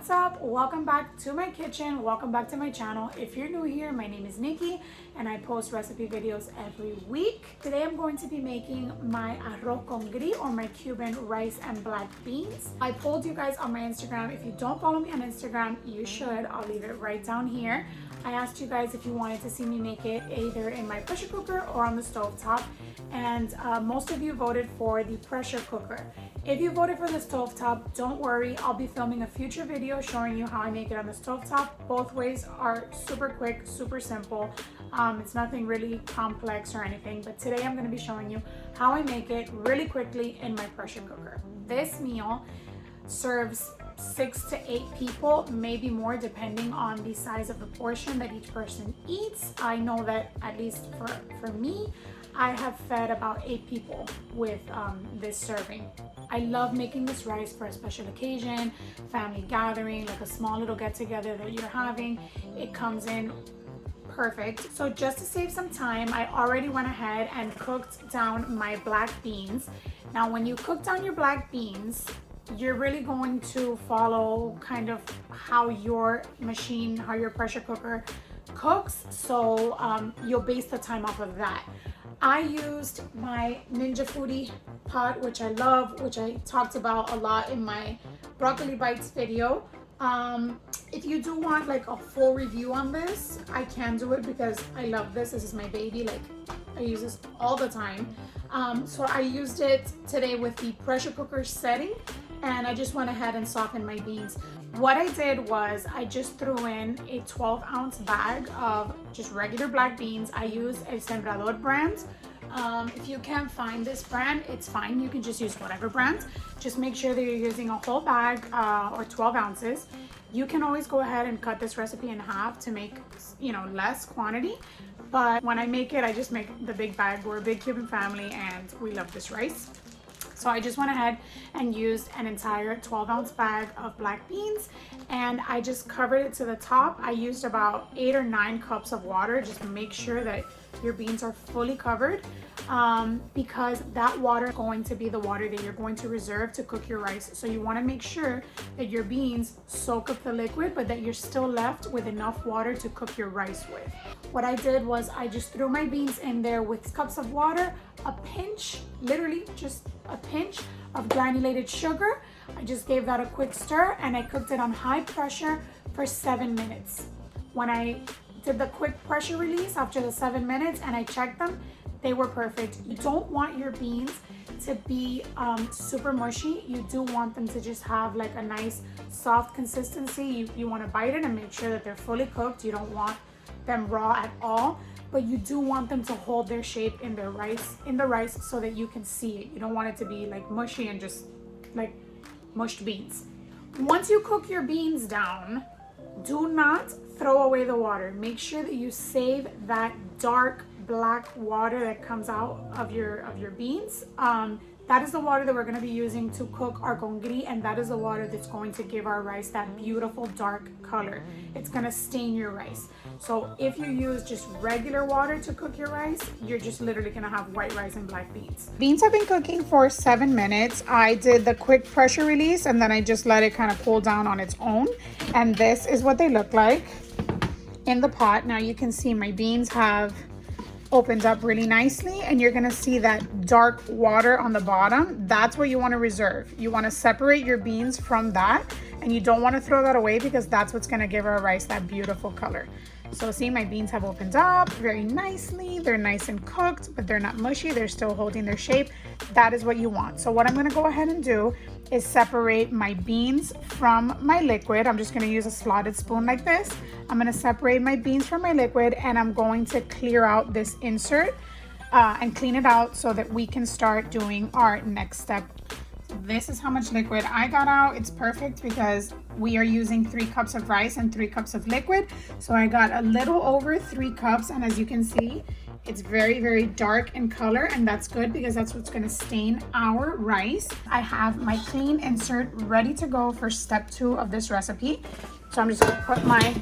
What's up? Welcome back to my kitchen. Welcome back to my channel. If you're new here, my name is Nikki and I post recipe videos every week. Today I'm going to be making my Arroz Congri, or my Cuban rice and black beans. I polled you guys on my Instagram. If you don't follow me on Instagram, you should. I'll leave it right down here. I asked you guys if you wanted to see me make it either in my pressure cooker or on the stovetop, and most of you voted for the pressure cooker. If you voted for the stovetop, don't worry, I'll be filming a future video showing you how I make it on the stovetop. Both ways are super quick, super simple. It's nothing really complex or anything, but today I'm going to be showing you how I make it really quickly in my pressure cooker. This meal serves 6 to 8 people, maybe more depending on the size of the portion that each person eats. I know that at least for me, I have fed about 8 people with this serving. I love making this rice for a special occasion, family gathering, like a small little get together that you're having. It comes in perfect. So just to save some time, I already went ahead and cooked down my black beans. Now when you cook down your black beans, you're really going to follow kind of how your machine, how your pressure cooker cooks. So you'll base the time off of that. I used my Ninja Foodi pot, which I love, which I talked about a lot in my broccoli bites video. If you do want like a full review on this, I can do it because I love this. This is my baby. Like I use this all the time. So I used it today with the pressure cooker setting, and I just went ahead and softened my beans. What I did was I just threw in a 12-ounce bag of just regular black beans. I used a Sembrador brand. If you can't find this brand, it's fine. You can just use whatever brand. Just make sure that you're using a whole bag or 12 ounces. You can always go ahead and cut this recipe in half to make, you know, less quantity. But when I make it, I just make the big bag. We're a big Cuban family and we love this rice. So I just went ahead and used an entire 12-ounce bag of black beans, and I just covered it to the top. I used about 8 or 9 cups of water. Just make sure that your beans are fully covered because that water is going to be the water that you're going to reserve to cook your rice. So you want to make sure that your beans soak up the liquid, but that you're still left with enough water to cook your rice with. What I did was I just threw my beans in there with cups of water, a pinch, literally just a pinch of granulated sugar. I just gave that a quick stir and I cooked it on high pressure for 7 minutes. When I did the quick pressure release after the 7 minutes and I checked them, they were perfect. You don't want your beans to be super mushy. You do want them to just have like a nice soft consistency. You want to bite it and make sure that they're fully cooked. You don't want them raw at all, but you do want them to hold their shape in the rice so that you can see it. You don't want it to be like mushy and just like mushed beans. Once you cook your beans down, do not throw away the water. Make sure that you save that dark black water that comes out of your beans. That is the water that we're going to be using to cook our congri, and that is the water that's going to give our rice that beautiful dark color. It's going to stain your rice. So if you use just regular water to cook your rice, you're just literally going to have white rice and black beans. Beans have been cooking for 7 minutes. I did the quick pressure release and then I just let it kind of cool down on its own. And this is what they look like in the pot. Now you can see my beans have opened up really nicely, and you're gonna see that dark water on the bottom. That's what you want to reserve. You want to separate your beans from that, and you don't want to throw that away because that's what's gonna give our rice that beautiful color. So see, my beans have opened up very nicely. They're nice and cooked, but they're not mushy. They're still holding their shape. That is what you want. So what I'm gonna go ahead and do is separate my beans from my liquid. I'm just gonna use a slotted spoon like this. I'm gonna separate my beans from my liquid, and I'm going to clear out this insert and clean it out so that we can start doing our next step. This is how much liquid I got out. It's perfect because we are using 3 cups of rice and 3 cups of liquid. So I got a little over 3 cups, and as you can see, it's very, very dark in color, and that's good because that's what's going to stain our rice. I have my clean insert ready to go for step 2 of this recipe. So I'm just going to put my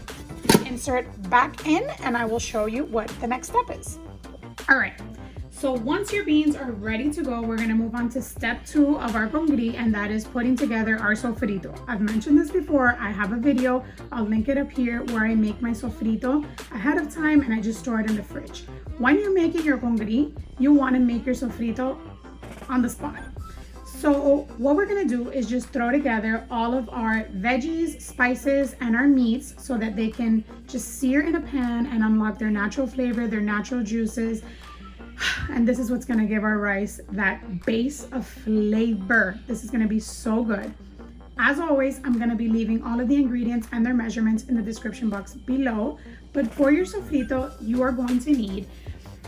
insert back in, and I will show you what the next step is. All right. So once your beans are ready to go, we're gonna move on to step 2 of our congri, and that is putting together our sofrito. I've mentioned this before. I have a video, I'll link it up here, where I make my sofrito ahead of time and I just store it in the fridge. When you're making your congri, you wanna make your sofrito on the spot. So what we're gonna do is just throw together all of our veggies, spices, and our meats so that they can just sear in a pan and unlock their natural flavor, their natural juices. And this is what's gonna give our rice that base of flavor. This is gonna be so good. As always, I'm gonna be leaving all of the ingredients and their measurements in the description box below. But for your sofrito, you are going to need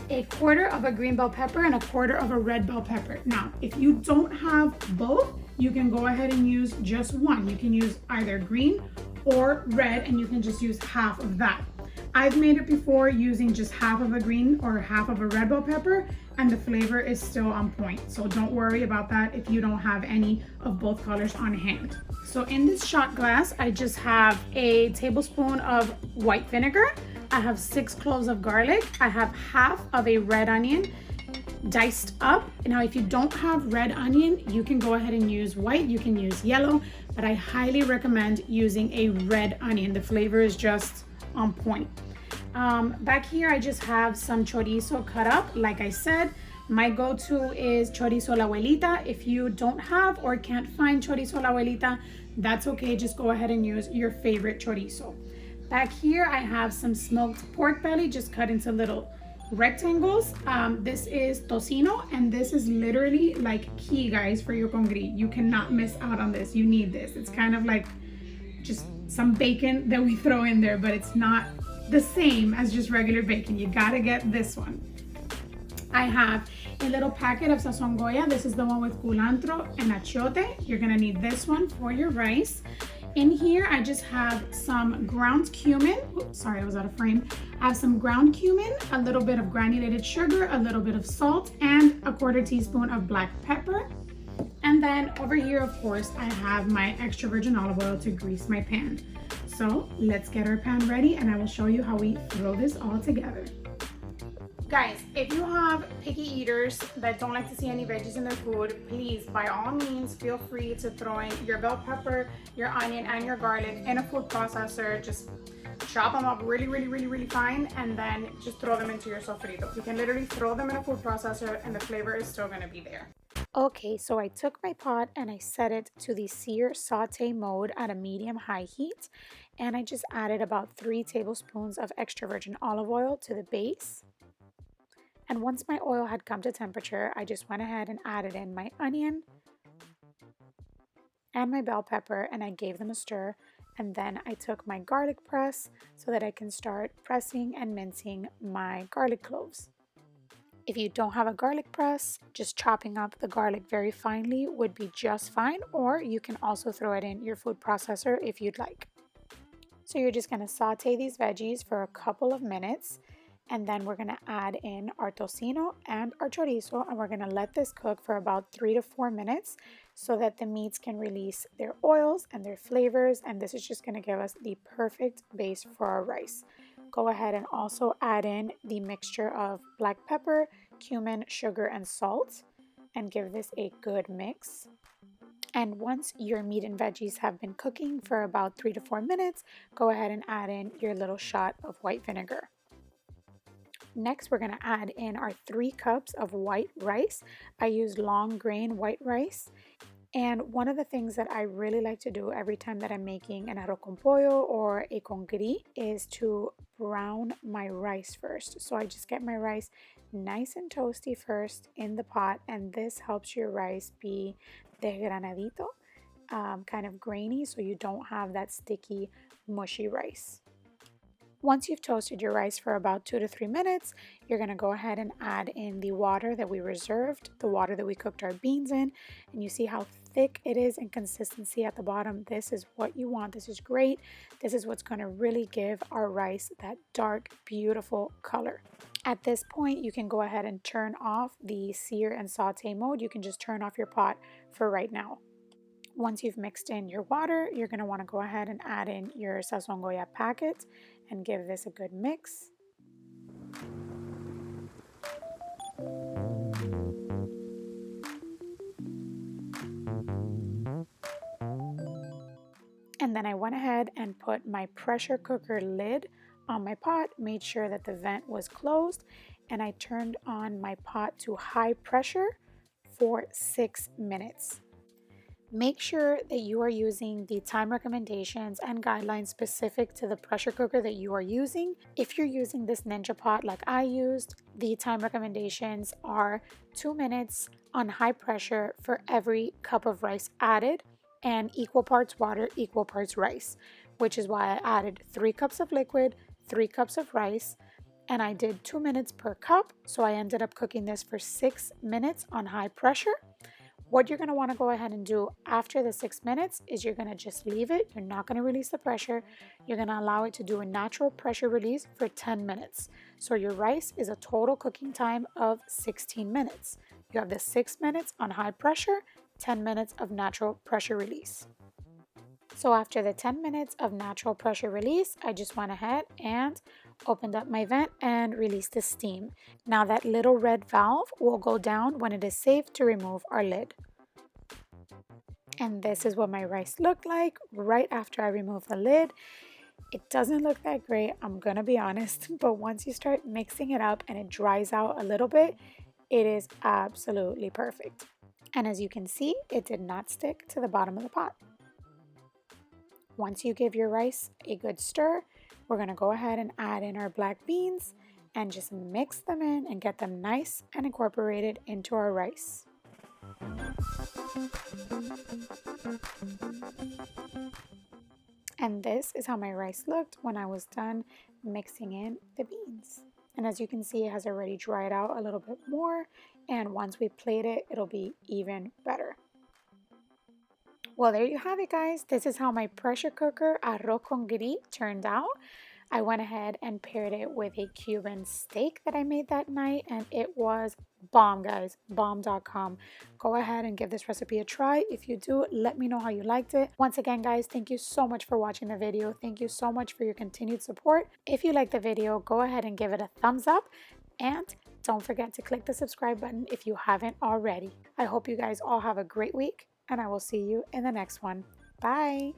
1/4 of a green bell pepper and 1/4 of a red bell pepper. Now, if you don't have both, you can go ahead and use just one. You can use either green or red, and you can just use half of that. I've made it before using just half of a green or half of a red bell pepper, and the flavor is still on point. So don't worry about that if you don't have any of both colors on hand. So in this shot glass, I just have a tablespoon of white vinegar. I have 6 cloves of garlic. I have half of a red onion diced up. Now, if you don't have red onion, you can go ahead and use white, you can use yellow, but I highly recommend using a red onion. The flavor is just on point. Back here, I just have some chorizo cut up. Like I said, my go-to is chorizo la abuelita. If you don't have or can't find chorizo la abuelita, that's okay. Just go ahead and use your favorite chorizo. Back here, I have some smoked pork belly just cut into little rectangles. This is tocino, and this is literally like key, guys, for your congri. You cannot miss out on this. You need this. It's kind of like just some bacon that we throw in there, but it's not the same as just regular bacon. You gotta get this one. I have a little packet of sazon goya. This is the one with culantro and achiote. You're gonna need this one for your rice. In here, I just have some ground cumin. Oops, sorry, I was out of frame. I have some ground cumin, a little bit of granulated sugar, a little bit of salt, and 1/4 teaspoon of black pepper. And then over here, of course, I have my extra virgin olive oil to grease my pan. So let's get our pan ready, and I will show you how we throw this all together. Guys, if you have picky eaters that don't like to see any veggies in their food, please, by all means, feel free to throw in your bell pepper, your onion, and your garlic in a food processor. Just chop them up really fine, and then just throw them into your sofrito. You can literally throw them in a food processor and the flavor is still gonna be there. Okay, so I took my pot and I set it to the sear saute mode at a medium-high heat, and I just added about 3 tablespoons of extra virgin olive oil to the base. And once my oil had come to temperature, I just went ahead and added in my onion and my bell pepper, and I gave them a stir. And then I took my garlic press so that I can start pressing and mincing my garlic cloves. If you don't have a garlic press, just chopping up the garlic very finely would be just fine, or you can also throw it in your food processor if you'd like. So you're just going to saute these veggies for a couple of minutes, and then we're going to add in our tocino and our chorizo, and we're going to let this cook for about 3 to 4 minutes so that the meats can release their oils and their flavors, and this is just going to give us the perfect base for our rice. Go ahead and also add in the mixture of black pepper, cumin, sugar, and salt, and give this a good mix. And once your meat and veggies have been cooking for about 3 to 4 minutes, go ahead and add in your little shot of white vinegar. Next, we're going to add in our 3 cups of white rice. I use long grain white rice. And one of the things that I really like to do every time that I'm making an arroz con pollo or a congri is to brown my rice first. So I just get my rice nice and toasty first in the pot, and this helps your rice be desgranadito, kind of grainy, so you don't have that sticky, mushy rice. Once you've toasted your rice for about 2 to 3 minutes, you're going to go ahead and add in the water that we reserved, the water that we cooked our beans in, and you see how thick it is in consistency at the bottom. This is what you want. This is great. This is what's going to really give our rice that dark, beautiful color. At this point, you can go ahead and turn off the sear and saute mode. You can just turn off your pot for right now. Once you've mixed in your water, you're going to want to go ahead and add in your sazon goya packet and give this a good mix. And then I went ahead and put my pressure cooker lid on my pot, made sure that the vent was closed, and I turned on my pot to high pressure for 6 minutes. Make sure that you are using the time recommendations and guidelines specific to the pressure cooker that you are using. If you're using this Ninja pot like I used, the time recommendations are 2 minutes on high pressure for every cup of rice added, and equal parts water, equal parts rice, which is why I added 3 cups of liquid, 3 cups of rice, and I did 2 minutes per cup. So I ended up cooking this for 6 minutes on high pressure. What you're going to want to go ahead and do after the 6 minutes is you're going to just leave it. You're not going to release the pressure. You're going to allow it to do a natural pressure release for 10 minutes. So your rice is a total cooking time of 16 minutes. You have the 6 minutes on high pressure, 10 minutes of natural pressure release. So after the 10 minutes of natural pressure release, I just went ahead and opened up my vent and released the steam. Now that little red valve will go down when it is safe to remove our lid. And this is what my rice looked like right after I removed the lid. It doesn't look that great, I'm gonna be honest, but once you start mixing it up and it dries out a little bit, it is absolutely perfect. And as you can see, it did not stick to the bottom of the pot. Once you give your rice a good stir, we're going to go ahead and add in our black beans and just mix them in and get them nice and incorporated into our rice. And this is how my rice looked when I was done mixing in the beans. And as you can see, it has already dried out a little bit more, and once we plate it, it'll be even better. Well, there you have it, guys. This is how my pressure cooker Arroz Congri turned out. I went ahead and paired it with a Cuban steak that I made that night, and it was bomb, guys. Bomb.com. Go ahead and give this recipe a try. If you do, let me know how you liked it. Once again, guys, thank you so much for watching the video. Thank you so much for your continued support. If you liked the video, go ahead and give it a thumbs up, and don't forget to click the subscribe button if you haven't already. I hope you guys all have a great week, and I will see you in the next one. Bye!